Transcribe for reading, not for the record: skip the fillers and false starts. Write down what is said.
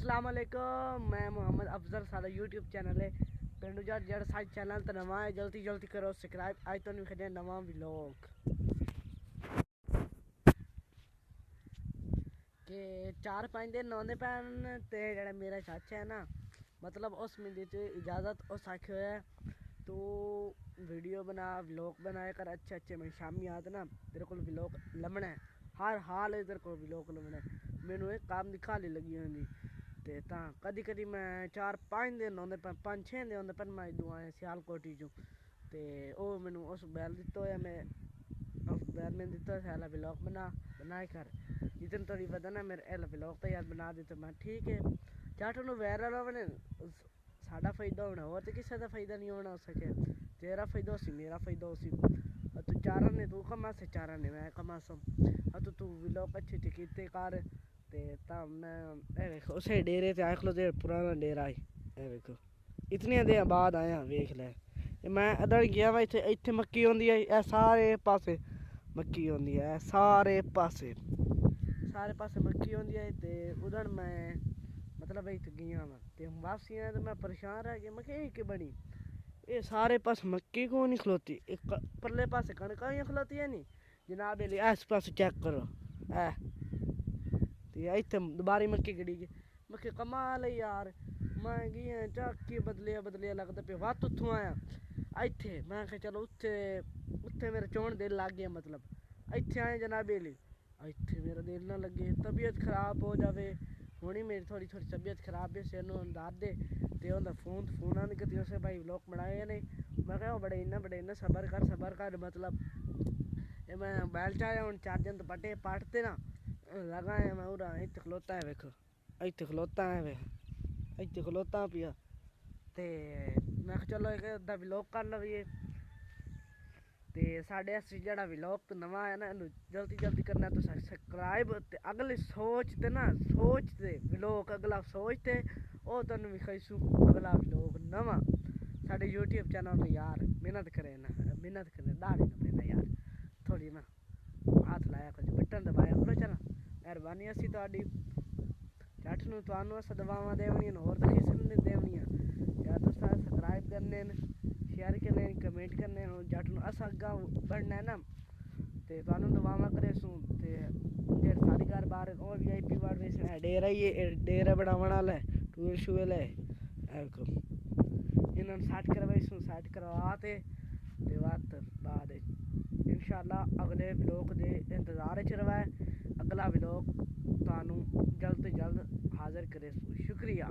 अस्सलाम वालेकुम, मैं मोहम्मद अफजल। सारा यूट्यूब चैनल है पिंडू जट जड़ साइड चैनल तो नवा है, जल्दी जल्दी करो सब्सक्राइब। आज तो नहीं खड़े नवा व्लॉग के 4-5 दिन नौंदे पैन ते जेड़ा मेरा चाचा है ना, मतलब उस मिली इजाज़त उस आखे है तो वीडियो बना व्लॉग बनाए कर अच्छे अच्छे। मैं शामी आते ना तेरे को व्लॉग लमना है, हर हाल है तेरे को व्लॉग लमना है। मैनू एक काम दी खाली लगी होंदी ते तां कदी कदी मैं 4-5 दिन आंदे पर 5-6 दिन आंदे पर मैं दुआएं सियालकोटी चूं ते ओ मैनू उस बैल दित्तो है। मैं उस बैल में दित्तो है व्लॉग बनाए कर जितने थोड़ी वदन है मेरे एल व्लॉग तो यार बना देते। मैं ठीक है चाट नू वायरल होने साडा फायदा होना और तो किसी का फायदा नहीं होना हो सके। तेरा फायदा हो सी मेरा फायदा हो सी, तू चारा ने तू कमा से चारा ने मैं कमा सम तू व्लॉग अच्छे अच्छे कीते कर ते तां मैं देखो उसे डेरे ते आख लो ते पुराना डेरा है देखो इतने दिन बाद आया वेख ले। मैं अदर गया वा इत्थे इत्थे मक्की होंदी है सारे पासे मक्की होंदी है सारे पासे मक्की होंदी है ते उधर मैं मतलब इत्थे गया वा ते वापसी आया तो मैं परेशान रह गया। मैं कि बनी ये सारे पास मक्की को नहीं खलोती, एक परले पासे कणकां ही खलोती है नी जनाब। इस पास चेक करो ऐ इत्थे दोबारी मक्की गड़ी गई। मक्की कमाल है यार, मैं गई झाकी बदलिया लगता पे वत उत्थों आया इत्थे। मैं आखेआ चलो उत्थे मेरा चौन दिल लग गया, मतलब इत्थे आए जनाब इत्थे मेरा दिल ना लगे, तबीयत खराब हो जावे। हुणी मेरी थोड़ी तबीयत खराब है, सिर नू दर्द है ते उन्दा फोन आने कती उसे भाई व्लॉग बनाए नहीं। मैं कहा बड़े इन्ना सबर कर मतलब ये मैं बैल चाया हूँ 4 दिन तो पटते ना लगा है। मैं उरा इत्थे खलोता है वेखो इत्थे खलोता है वे इत्थे खलोता पिया ते मैं चलो एक अद्धा व्लॉग कर लवीए ते साढ़े असी जेड़ा व्लॉग तो नवा है ना जल्दी करना तो सब्सक्राइब ते अगले सोचते व्लॉग अगला सोचते ओ तुम विखाईसू अगला व्लॉग नवा साढ़े यूट्यूब चैनल में यार मेहनत करे दाढ़ी ना पहना यार थोड़ी ना हाथ लाया कुछ बटन दबाया करो चला मेहरबानी असी तुहाडी चट नू तुहानू अस दवावां देवनियां होर तो किसी ने देवनियां यार। तुस सब्सक्राइब करने शेयर करने कमेंट करने जट नू अस अग्गा बढ़ना है ना ते तुहानू दवावां करे सूं ते जेड़ सारी घर बाहर और VIP वार्ड में डेरा ही डेरा बनावन वाला है टूल शूल है इन्होंने सेट करवा ते वत बाद इंशाअल्लाह अगले व्लॉग दे इंतजार च रवै। अगला व्लॉग तुहानू जल्द तो जल्द हाजिर करे। शुक्रिया।